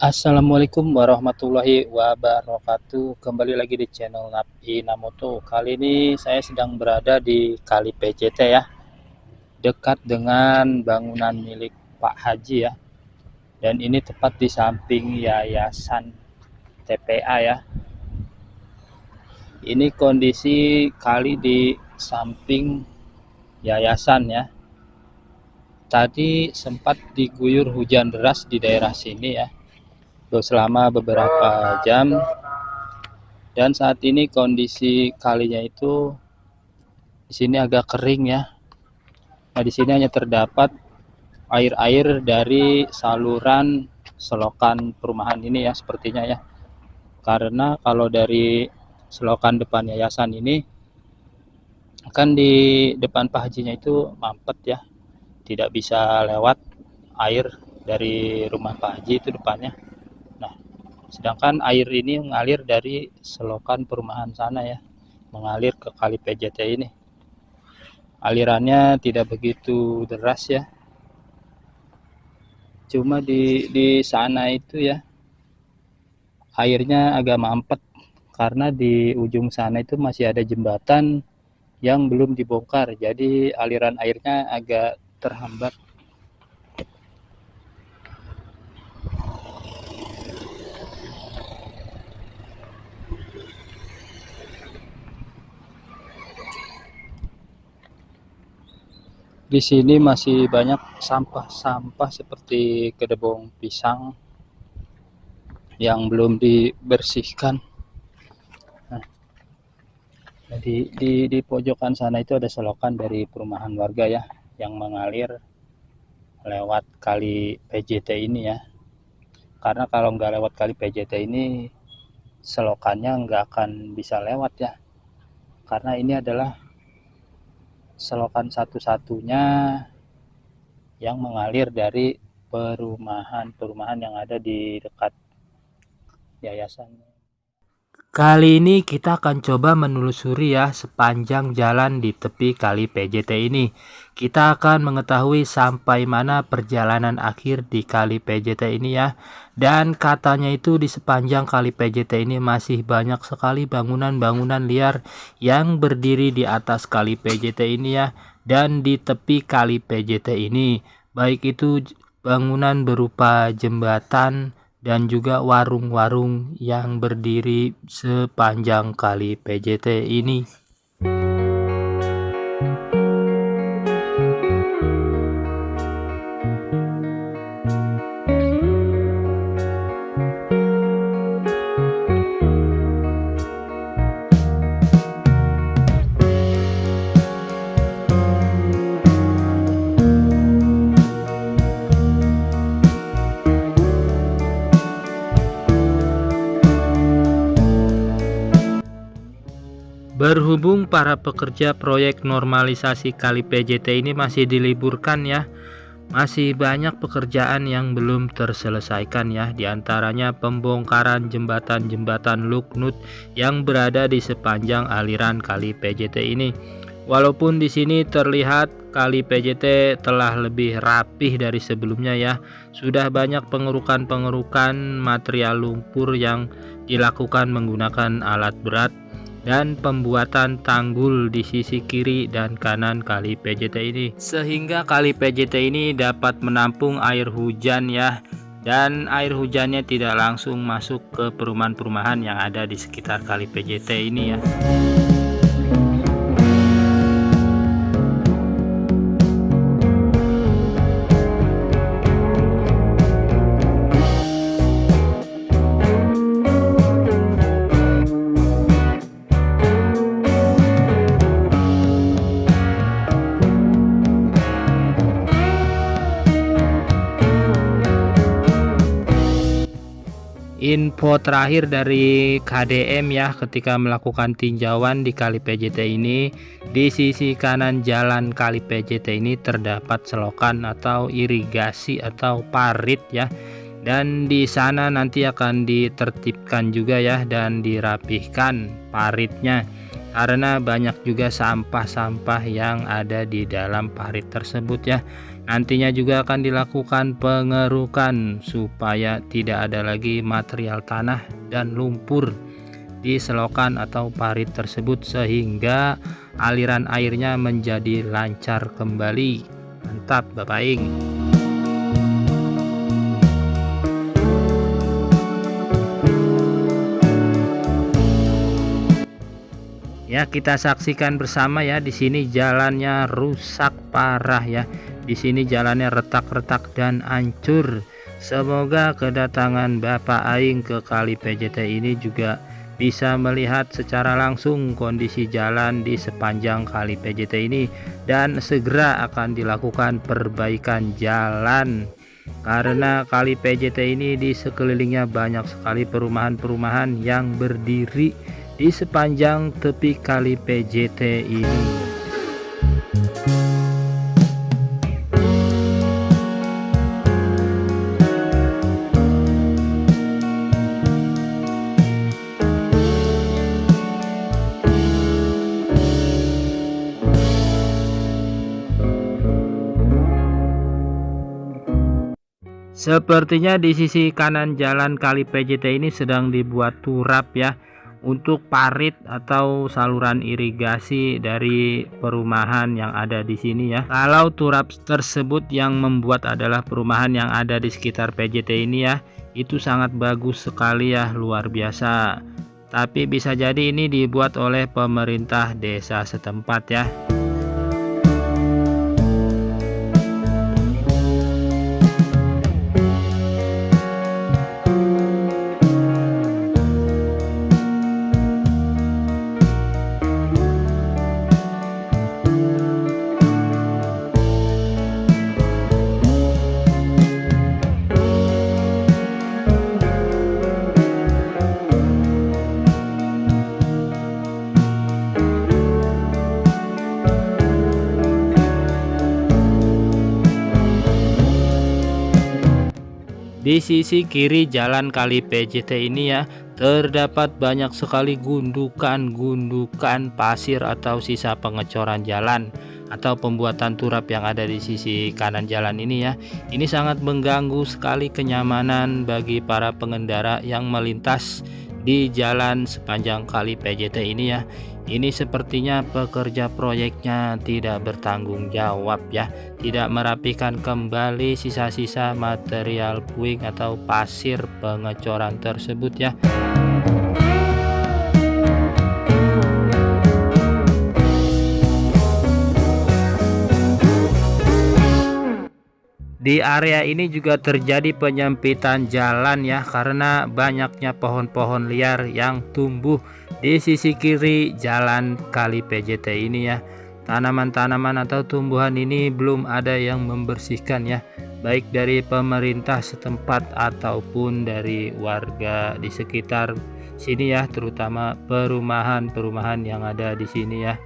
Assalamualaikum warahmatullahi wabarakatuh. Kembali lagi di channel Napi Namoto. Kali ini saya sedang berada di Kali PJT ya, dekat dengan bangunan milik Pak Haji ya. Dan ini tepat di samping Yayasan TPA ya. Ini kondisi kali di samping yayasan ya. Tadi sempat diguyur hujan deras di daerah sini ya, selama beberapa jam. Dan saat ini kondisi kalinya itu di sini agak kering ya. Nah, di sini hanya terdapat air-air dari saluran selokan perumahan ini ya, sepertinya ya. Karena kalau dari selokan depan yayasan ini kan di depan Pak Hajinya itu mampet ya. Tidak bisa lewat air dari rumah Pak Haji itu depannya. Nah, sedangkan air ini mengalir dari selokan perumahan sana ya, mengalir ke Kali PJT ini. Alirannya tidak begitu deras ya. Cuma di sana itu ya, airnya agak mampet karena di ujung sana itu masih ada jembatan yang belum dibongkar. Jadi aliran airnya agak terhambat. Di sini masih banyak sampah-sampah seperti kedebong pisang yang belum dibersihkan. Nah, di pojokan sana itu ada selokan dari perumahan warga ya, yang mengalir lewat Kali PJT ini ya. Karena kalau nggak lewat Kali PJT ini, selokannya nggak akan bisa lewat ya. Karena ini adalah selokan satu-satunya yang mengalir dari perumahan-perumahan yang ada di dekat yayasan. Kali ini kita akan coba menelusuri ya sepanjang jalan di tepi Kali PJT ini. Kita akan mengetahui sampai mana perjalanan akhir di Kali PJT ini ya. Dan katanya itu di sepanjang Kali PJT ini masih banyak sekali bangunan-bangunan liar yang berdiri di atas Kali PJT ini ya. Dan di tepi Kali PJT ini, baik itu bangunan berupa jembatan dan juga warung-warung yang berdiri sepanjang Kali PJT ini. Berhubung para pekerja proyek normalisasi Kali PJT ini masih diliburkan ya, masih banyak pekerjaan yang belum terselesaikan ya, diantaranya pembongkaran jembatan-jembatan Luknut yang berada di sepanjang aliran Kali PJT ini. Walaupun di sini terlihat Kali PJT telah lebih rapih dari sebelumnya ya, sudah banyak pengerukan-pengerukan material lumpur yang dilakukan menggunakan alat berat dan pembuatan tanggul di sisi kiri dan kanan Kali PJT ini, sehingga Kali PJT ini dapat menampung air hujan ya, dan air hujannya tidak langsung masuk ke perumahan-perumahan yang ada di sekitar Kali PJT ini ya. Info terakhir dari KDM ya, ketika melakukan tinjauan di Kali PJT ini, di sisi kanan jalan Kali PJT ini terdapat selokan atau irigasi atau parit ya, dan di sana nanti akan ditertibkan juga ya dan dirapihkan paritnya, karena banyak juga sampah-sampah yang ada di dalam parit tersebut ya. Nantinya juga akan dilakukan pengerukan supaya tidak ada lagi material tanah dan lumpur di selokan atau parit tersebut, sehingga aliran airnya menjadi lancar kembali. Mantap Bapak Aing. Ya, kita saksikan bersama ya, di sini jalannya rusak parah ya. Di sini jalannya retak-retak dan hancur. Semoga kedatangan Bapak Aing ke Kali PJT ini juga bisa melihat secara langsung kondisi jalan di sepanjang Kali PJT ini, dan segera akan dilakukan perbaikan jalan. Karena Kali PJT ini di sekelilingnya banyak sekali perumahan-perumahan yang berdiri di sepanjang tepi Kali PJT ini. Sepertinya di sisi kanan jalan Kali PJT ini sedang dibuat turap ya, untuk parit atau saluran irigasi dari perumahan yang ada di sini ya. Kalau turap tersebut yang membuat adalah perumahan yang ada di sekitar PJT ini ya, itu sangat bagus sekali ya, luar biasa. Tapi bisa jadi ini dibuat oleh pemerintah desa setempat ya. Di sisi kiri jalan Kali PJT ini ya, terdapat banyak sekali gundukan-gundukan pasir atau sisa pengecoran jalan atau pembuatan turap yang ada di sisi kanan jalan ini ya. Ini sangat mengganggu sekali kenyamanan bagi para pengendara yang melintas di jalan sepanjang Kali PJT ini ya. Ini sepertinya pekerja proyeknya tidak bertanggung jawab ya, tidak merapikan kembali sisa-sisa material puing atau pasir pengecoran tersebut ya. Di area ini juga terjadi penyempitan jalan ya, karena banyaknya pohon-pohon liar yang tumbuh di sisi kiri jalan Kali PJT ini ya. Tanaman-tanaman atau tumbuhan ini belum ada yang membersihkan ya, baik dari pemerintah setempat ataupun dari warga di sekitar sini ya, terutama perumahan-perumahan yang ada di sini ya.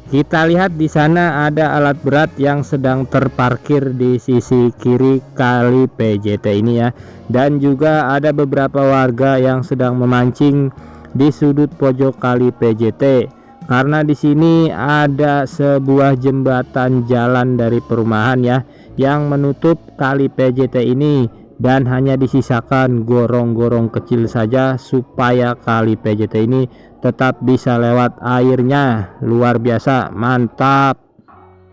Kita lihat di sana ada alat berat yang sedang terparkir di sisi kiri Kali PJT ini ya, dan juga ada beberapa warga yang sedang memancing di sudut pojok Kali PJT, karena di sini ada sebuah jembatan jalan dari perumahan ya yang menutup Kali PJT ini, dan hanya disisakan gorong-gorong kecil saja supaya Kali PJT ini tetap bisa lewat airnya. Luar biasa, mantap.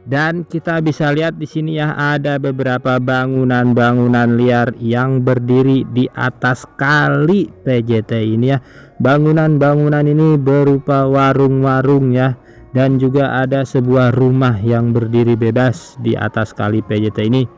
Dan kita bisa lihat di sini ya, ada beberapa bangunan-bangunan liar yang berdiri di atas Kali PJT ini ya. Bangunan-bangunan ini berupa warung-warung ya, dan juga ada sebuah rumah yang berdiri bebas di atas kali PJT ini.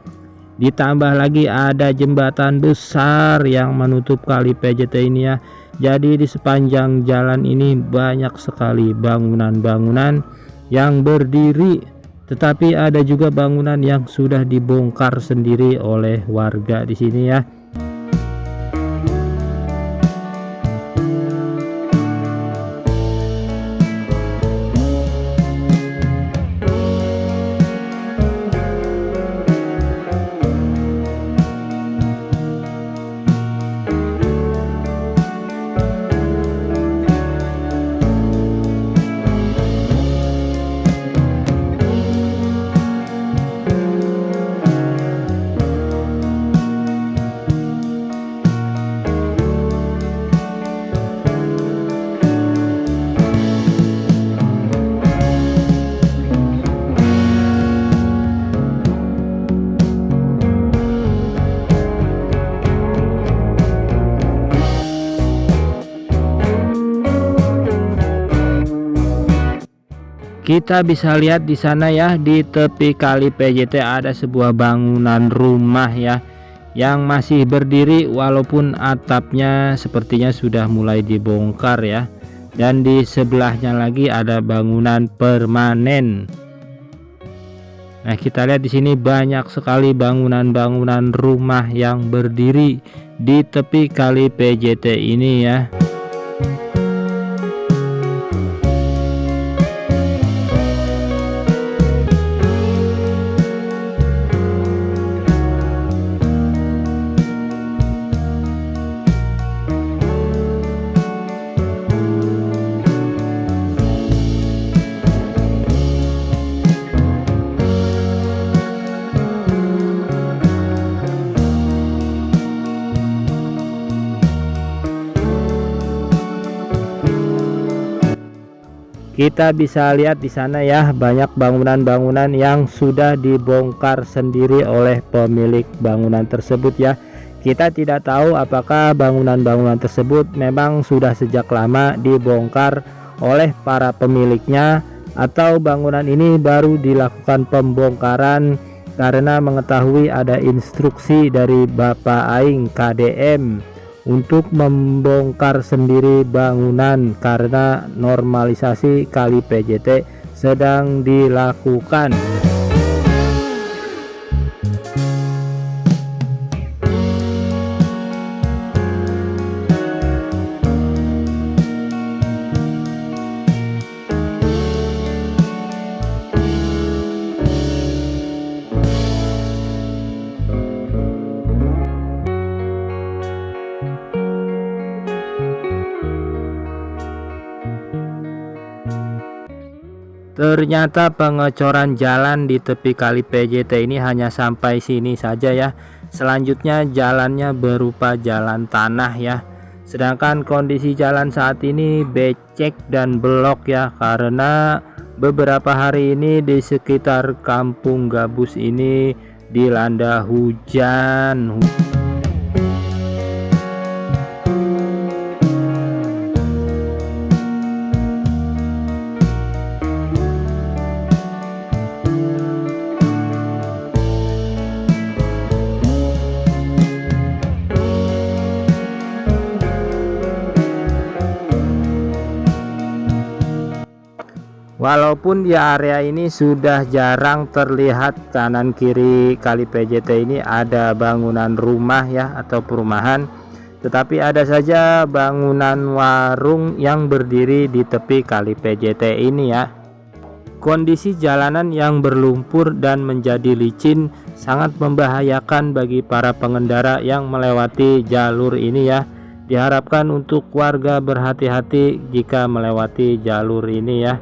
Ditambah lagi ada jembatan besar yang menutup kali PJT ini ya. Jadi di sepanjang jalan ini banyak sekali bangunan-bangunan yang berdiri, tetapi ada juga bangunan yang sudah dibongkar sendiri oleh warga di sini ya. Kita bisa lihat di sana ya, di tepi kali PJT ada sebuah bangunan rumah ya yang masih berdiri walaupun atapnya sepertinya sudah mulai dibongkar ya. Dan di sebelahnya lagi ada bangunan permanen. Nah, kita lihat di sini banyak sekali bangunan-bangunan rumah yang berdiri di tepi kali PJT ini ya. Kita bisa lihat di sana ya, banyak bangunan-bangunan yang sudah dibongkar sendiri oleh pemilik bangunan tersebut ya. Kita tidak tahu apakah bangunan-bangunan tersebut memang sudah sejak lama dibongkar oleh para pemiliknya, atau bangunan ini baru dilakukan pembongkaran karena mengetahui ada instruksi dari Bapak Aing KDM untuk membongkar sendiri bangunan karena normalisasi kali PJT sedang dilakukan. Ternyata pengecoran jalan di tepi kali PJT ini hanya sampai sini saja ya. Selanjutnya jalannya berupa jalan tanah ya. Sedangkan kondisi jalan saat ini becek dan belok ya, karena beberapa hari ini di sekitar Kampung Gabus ini dilanda hujan. Walaupun di area ini sudah jarang terlihat kanan kiri kali PJT ini ada bangunan rumah ya atau perumahan, tetapi ada saja bangunan warung yang berdiri di tepi kali PJT ini ya. Kondisi jalanan yang berlumpur dan menjadi licin sangat membahayakan bagi para pengendara yang melewati jalur ini ya. Diharapkan untuk warga berhati-hati jika melewati jalur ini ya.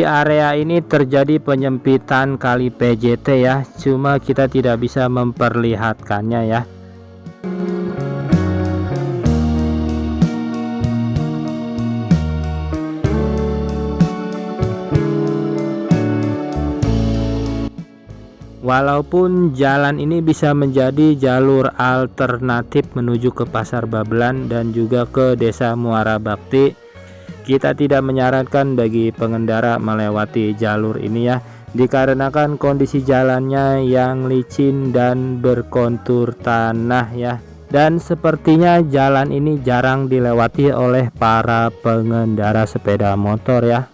di area ini terjadi penyempitan kali PJT ya, cuma kita tidak bisa memperlihatkannya ya. Walaupun jalan ini bisa menjadi jalur alternatif menuju ke Pasar Babelan dan juga ke Desa Muara Bakti, kita tidak menyarankan bagi pengendara melewati jalur ini ya, dikarenakan kondisi jalannya yang licin dan berkontur tanah ya. Dan sepertinya jalan ini jarang dilewati oleh para pengendara sepeda motor ya.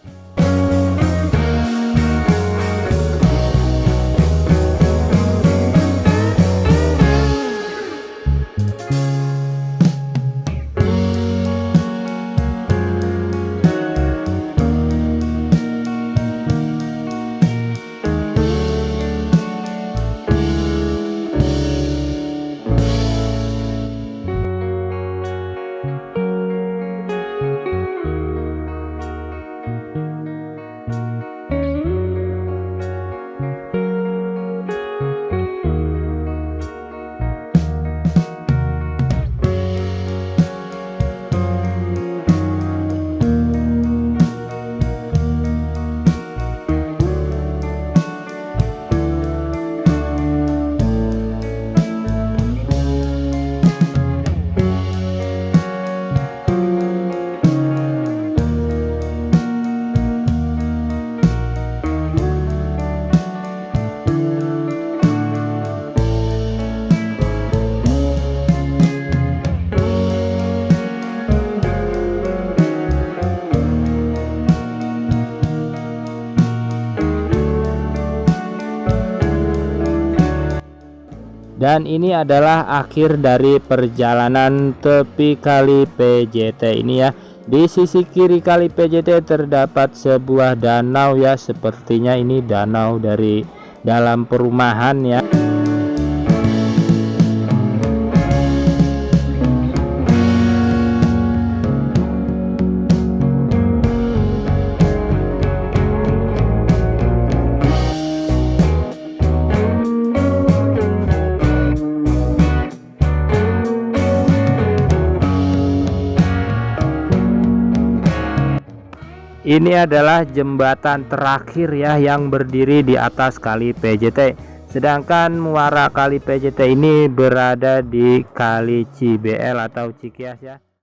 Dan ini adalah akhir dari perjalanan tepi kali PJT ini ya. Di sisi kiri kali PJT terdapat sebuah danau ya, sepertinya ini danau dari dalam perumahan ya. Ini adalah jembatan terakhir ya yang berdiri di atas kali PJT. Sedangkan muara kali PJT ini berada di Kali Cibel atau Cikias ya.